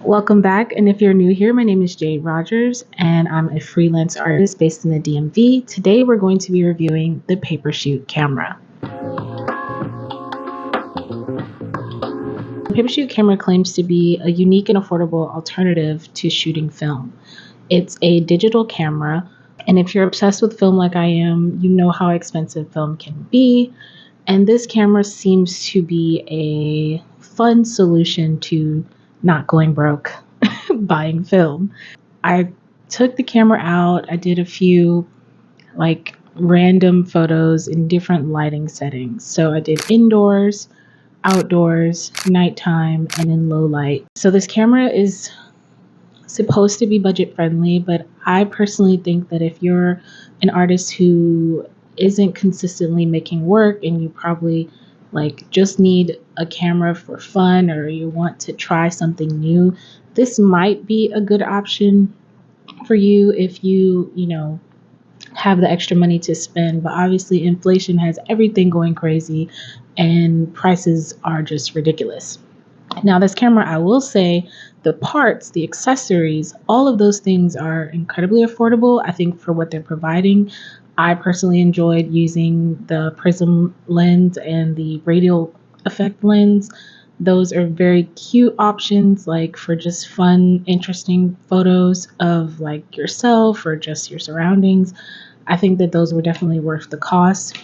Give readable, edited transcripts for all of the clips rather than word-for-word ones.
Welcome back, and if you're new here, my name is Jade Rogers, and I'm a freelance artist based in the DMV. Today, we're going to be reviewing the Papershoot camera. The Papershoot camera claims to be a unique and affordable alternative to shooting film. It's a digital camera, and if you're obsessed with film like I am, you know how expensive film can be, and this camera seems to be a fun solution to not going broke buying film. I took the camera out. I did a few random photos in different lighting settings. So I did indoors, outdoors, nighttime, and in low light. So this camera is supposed to be budget friendly, but I personally think that if you're an artist who isn't consistently making work and you probably just need a camera for fun or you want to try something new, this might be a good option for you if you have the extra money to spend. But obviously inflation has everything going crazy and prices are just ridiculous. Now, this camera, I will say, the parts, the accessories, all of those things are incredibly affordable, I think, for what they're providing. I personally enjoyed using the prism lens and the radial effect lens. Those are very cute options, for just fun, interesting photos of yourself or just your surroundings. I think that those were definitely worth the cost.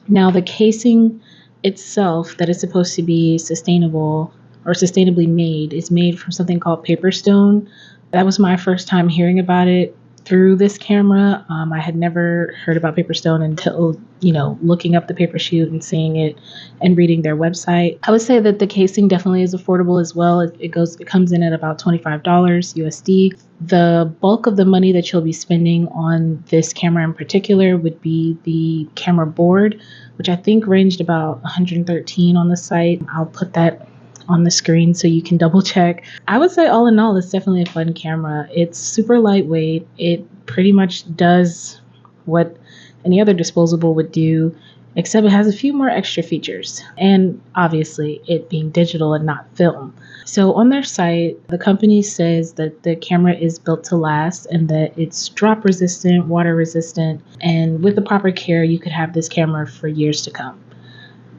Now, the casing itself, that is supposed to be sustainable or sustainably made, is made from something called paperstone. That was my first time hearing about it through this camera. I had never heard about paperstone until looking up the Papershoot and seeing it and reading their website. I would say that the casing definitely is affordable as well. It comes in at about $25 USD. The bulk of the money that you'll be spending on this camera in particular would be the camera board, which I think ranged about $113 on the site. I'll put that on the screen so you can double check. I would say all in all, it's definitely a fun camera. It's super lightweight. It pretty much does what any other disposable would do, except it has a few more extra features. And obviously it being digital and not film. So on their site, the company says that the camera is built to last and that it's drop resistant, water resistant, and with the proper care, you could have this camera for years to come.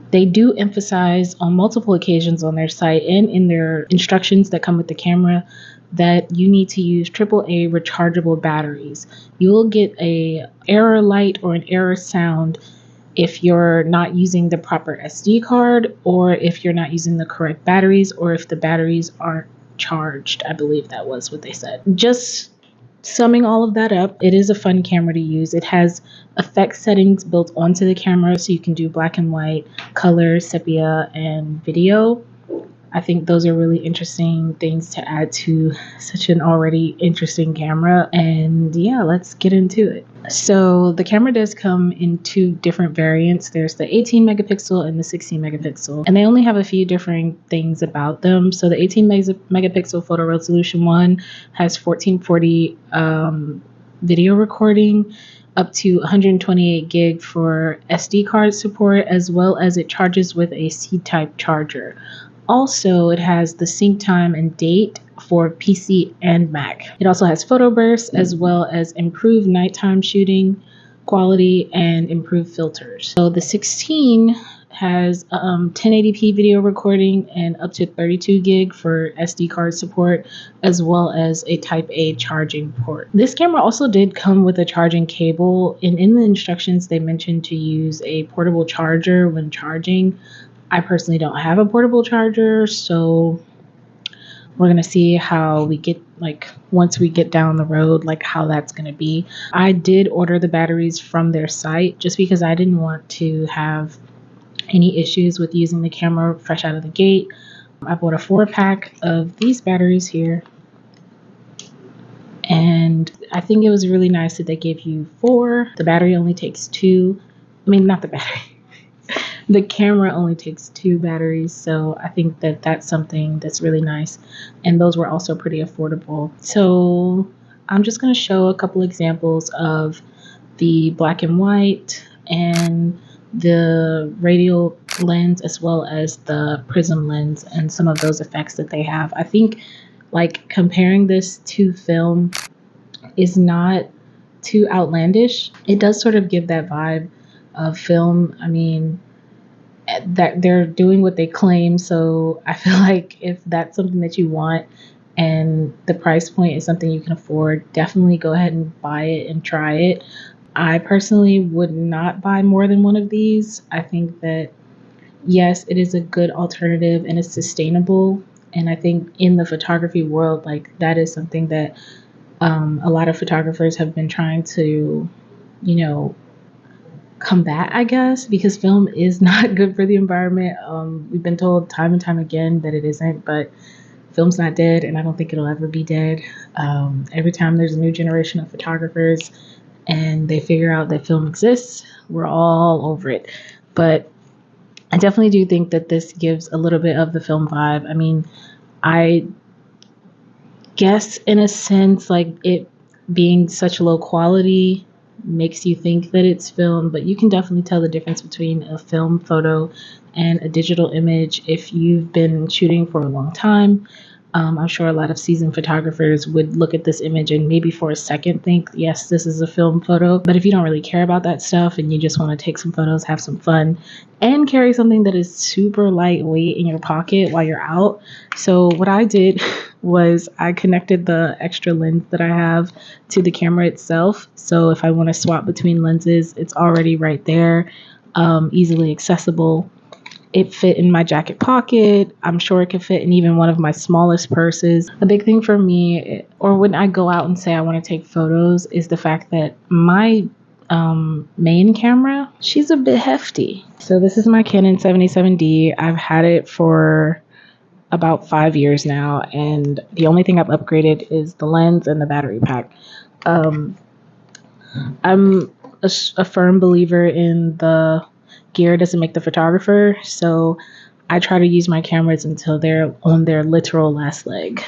They do emphasize on multiple occasions on their site and in their instructions that come with the camera that you need to use AAA rechargeable batteries. You will get an error light or an error sound if you're not using the proper SD card or if you're not using the correct batteries or if the batteries aren't charged. I believe that was what they said. Just summing all of that up, it is a fun camera to use. It has effect settings built onto the camera so you can do black and white, color, sepia, and video. I think those are really interesting things to add to such an already interesting camera. And yeah, let's get into it. So the camera does come in two different variants. There's the 18 megapixel and the 16 megapixel. And they only have a few different things about them. So the 18 megapixel photo resolution one has 1440 video recording, up to 128 gig for SD card support, as well as it charges with a C-type charger. Also, it has the sync time and date for PC and Mac. It also has photo bursts as well as improved nighttime shooting quality and improved filters. So the 16 has 1080p video recording and up to 32 gig for SD card support, as well as a Type A charging port. This camera also did come with a charging cable, and in the instructions they mentioned to use a portable charger when charging. I personally don't have a portable charger, so we're going to see how we get, once we get down the road, how that's going to be. I did order the batteries from their site just because I didn't want to have any issues with using the camera fresh out of the gate. I bought a 4-pack of these batteries here. And I think it was really nice that they gave you 4. The battery only takes 2. Not the battery. The camera only takes 2 batteries, so I think that that's something that's really nice. And those were also pretty affordable. So I'm just going to show a couple examples of the black and white and the radial lens as well as the prism lens and some of those effects that they have. I think Like, comparing this to film is not too outlandish. It does sort of give that vibe of film. I mean, that they're doing what they claim, so I feel like if that's something that you want and the price point is something you can afford, definitely go ahead and buy it and try it. I personally would not buy more than one of these. I think that yes, it is a good alternative and it's sustainable. And I think in the photography world, like that is something that a lot of photographers have been trying to, you know, combat, I guess, because film is not good for the environment. We've been told time and time again that it isn't, but film's not dead, and I don't think it'll ever be dead. Every time there's a new generation of photographers and they figure out that film exists, we're all over it. But I definitely do think that this gives a little bit of the film vibe. I mean, I guess in a sense, like it being such low quality makes you think that it's film, but you can definitely tell the difference between a film photo and a digital image if you've been shooting for a long time. I'm sure a lot of seasoned photographers would look at this image and maybe for a second think, yes, this is a film photo. But if you don't really care about that stuff and you just want to take some photos, have some fun, and carry something that is super lightweight in your pocket while you're out. So what I did was I connected the extra lens that I have to the camera itself. So if I want to swap between lenses, it's already right there, easily accessible. It fit in my jacket pocket. I'm sure it could fit in even one of my smallest purses. A big thing for me, or when I go out and say I want to take photos, is the fact that my main camera, she's a bit hefty. So this is my Canon 77D. I've had it for about 5 years now, and the only thing I've upgraded is the lens and the battery pack. Um, I'm a firm believer in the gear doesn't make the photographer, so I try to use my cameras until they're on their literal last leg.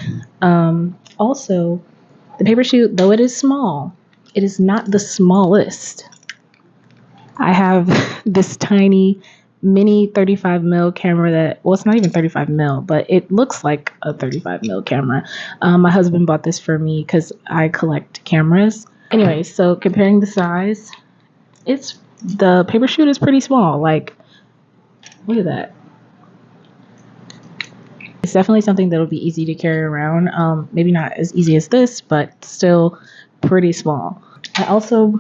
Also, the paper shoot, though it is small, it is not the smallest. I have this tiny mini 35 mil camera that, well, it's not even 35 mil, but it looks like a 35 mil camera. My husband bought this for me because I collect cameras. Anyway, so comparing the size, the paper shoot is pretty small. Like, look at that. It's definitely something that'll be easy to carry around. Maybe not as easy as this, but still pretty small. I also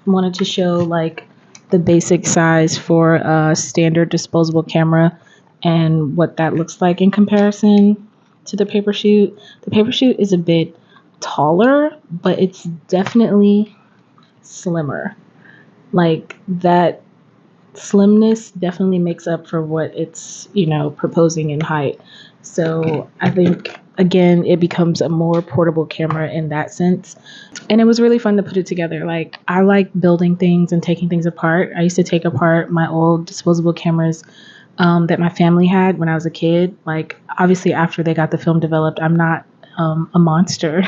wanted to show like the basic size for a standard disposable camera and what that looks like in comparison to the paper shoot. The paper shoot is a bit taller, but it's definitely slimmer. Like that slimness definitely makes up for what it's, proposing in height. So I think, again, it becomes a more portable camera in that sense. And it was really fun to put it together. Like, I like building things and taking things apart. I used to take apart my old disposable cameras that my family had when I was a kid. Like, obviously, after they got the film developed, I'm not a monster,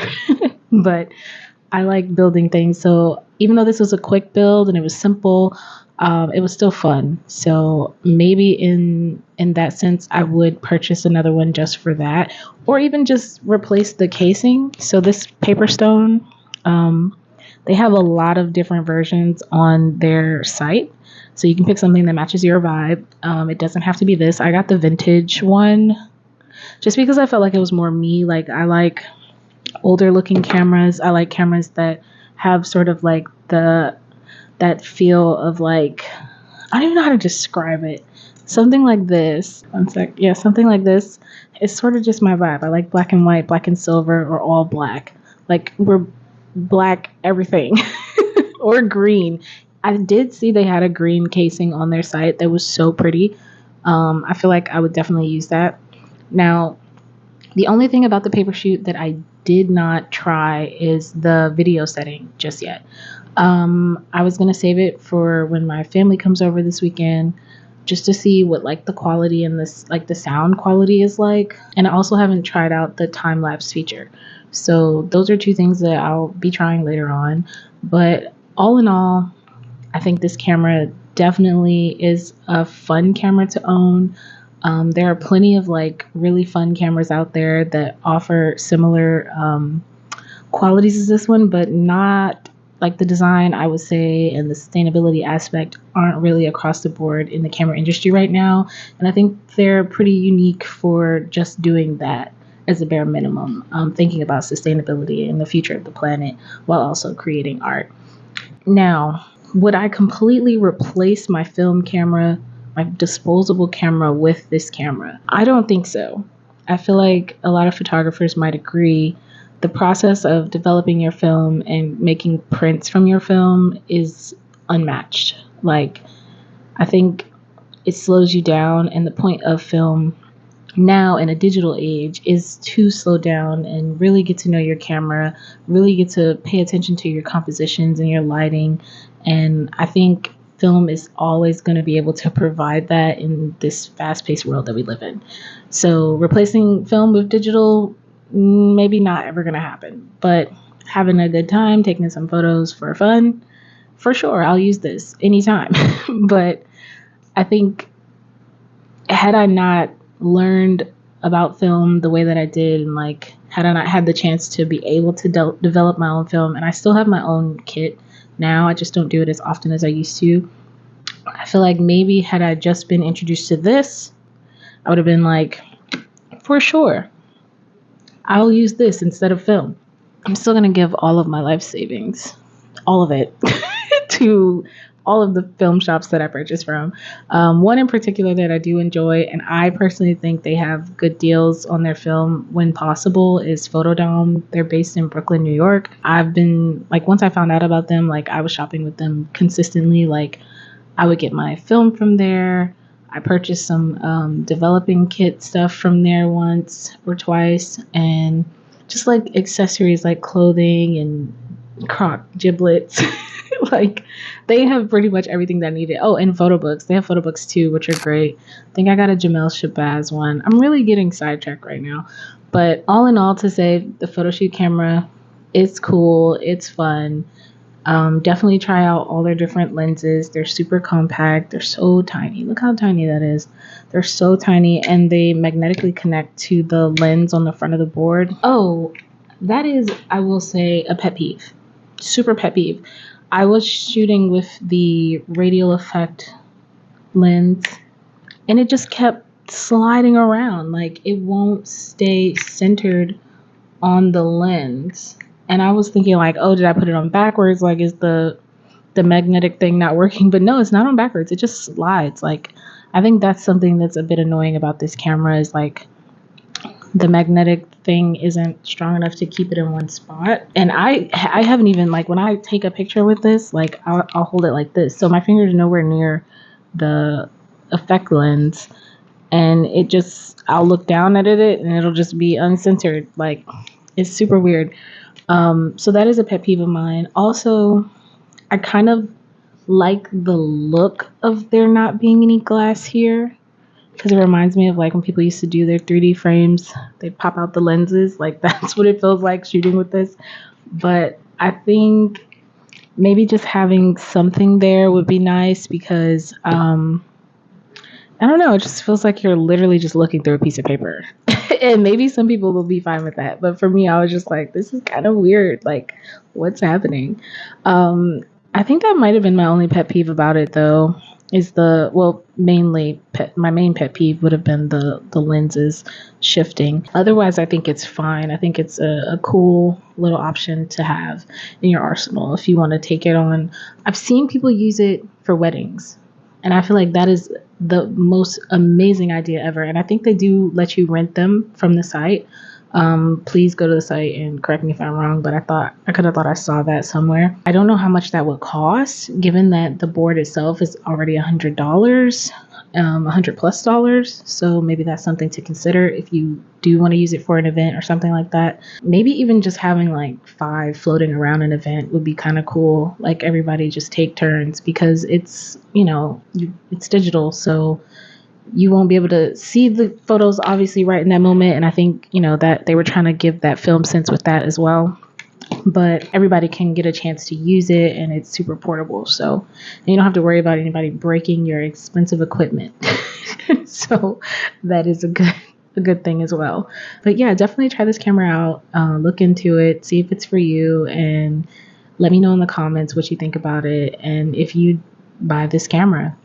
but I like building things. So even though this was a quick build and it was simple, it was still fun. So maybe in that sense, I would purchase another one just for that, or even just replace the casing. So this Paper Stone, they have a lot of different versions on their site. So you can pick something that matches your vibe. It doesn't have to be this. I got the vintage one just because I felt like it was more me. Like, I like older looking cameras. I like cameras that have sort of like that feel of like, I don't even know how to describe it. Something like this. One sec. Yeah, something like this. It's sort of just my vibe. I like black and white, black and silver, or all black. Like, we're black everything. Or green. I did see they had a green casing on their site that was so pretty. I feel like I would definitely use that. Now, the only thing about the paper shoot that I did not try is the video setting just yet. I was going to save it for when my family comes over this weekend just to see what like the quality and this like the sound quality is like. And I also haven't tried out the time lapse feature. So those are two things that I'll be trying later on. But all in all, I think this camera definitely is a fun camera to own. There are plenty of like really fun cameras out there that offer similar qualities as this one, but not like the design, I would say, and the sustainability aspect aren't really across the board in the camera industry right now. And I think they're pretty unique for just doing that as a bare minimum, thinking about sustainability and the future of the planet while also creating art. Now, would I completely replace my film camera, my disposable camera, with this camera? I don't think so. I feel like a lot of photographers might agree. The process of developing your film and making prints from your film is unmatched. Like, I think it slows you down, and the point of film now in a digital age is to slow down and really get to know your camera, really get to pay attention to your compositions and your lighting. And I think film is always going to be able to provide that in this fast-paced world that we live in. So replacing film with digital, maybe not ever going to happen, but having a good time, taking some photos for fun, for sure, I'll use this anytime. But I think had I not learned about film the way that I did, and like had I not had the chance to be able to develop my own film, and I still have my own kit now, I just don't do it as often as I used to. I feel like maybe had I just been introduced to this, I would have been like, for sure, I'll use this instead of film. I'm still going to give all of my life savings, all of it, to all of the film shops that I purchase from. One in particular that I do enjoy, and I personally think they have good deals on their film when possible, is Photodom. They're based in Brooklyn, New York. I've been, like, once I found out about them, like, I was shopping with them consistently. Like, I would get my film from there. I purchased some developing kit stuff from there once or twice, and just like accessories like clothing and croc giblets. Like, they have pretty much everything that I needed. Oh, and photo books. They have photo books too, which are great. I think I got a Jamel Shabazz one. I'm really getting sidetracked right now. But all in all, to say, the photo shoot camera, it's cool. It's fun. Definitely try out all their different lenses. They're super compact. They're so tiny. Look how tiny that is. They're so tiny, and they magnetically connect to the lens on the front of the board. Oh, that is, I will say, a pet peeve. Super pet peeve. I was shooting with the radial effect lens, and it just kept sliding around. Like, it won't stay centered on the lens. And I was thinking, like, oh, did I put it on backwards? Like, is the magnetic thing not working? But no, it's not on backwards. It just slides. Like, I think that's something that's a bit annoying about this camera, is like the magnetic thing isn't strong enough to keep it in one spot. And I haven't even, like, when I take a picture with this, like, I'll hold it like this, so my finger's nowhere near the effect lens, and it just, I'll look down at it and it'll just be uncentered. Like, it's super weird. So that is a pet peeve of mine. Also, I kind of like the look of there not being any glass here, because it reminds me of like when people used to do their 3D frames, they pop out the lenses. Like, that's what it feels like shooting with this. But I think maybe just having something there would be nice, because I don't know, it just feels like you're literally just looking through a piece of paper. And maybe some people will be fine with that, but for me, I was just like, this is kind of weird. Like, what's happening? I think that might have been my only pet peeve about it, though, is my main pet peeve would have been the lenses shifting. Otherwise, I think it's fine. I think it's a cool little option to have in your arsenal if you want to take it on. I've seen people use it for weddings, and I feel like that is the most amazing idea ever. And I think they do let you rent them from the site. Please go to the site and correct me if I'm wrong, but I could have thought I saw that somewhere. I don't know how much that would cost, given that the board itself is already $100, $100+. So maybe that's something to consider if you do want to use it for an event or something like that. Maybe even just having like 5 floating around an event would be kind of cool. Like, everybody just take turns, because it's, it's digital. So you won't be able to see the photos obviously right in that moment. And I think, that they were trying to give that film sense with that as well. but everybody can get a chance to use it, and it's super portable. So you don't have to worry about anybody breaking your expensive equipment. So that is a good thing as well. But yeah, definitely try this camera out. Look into it, see if it's for you, and let me know in the comments what you think about it and if you buy this camera.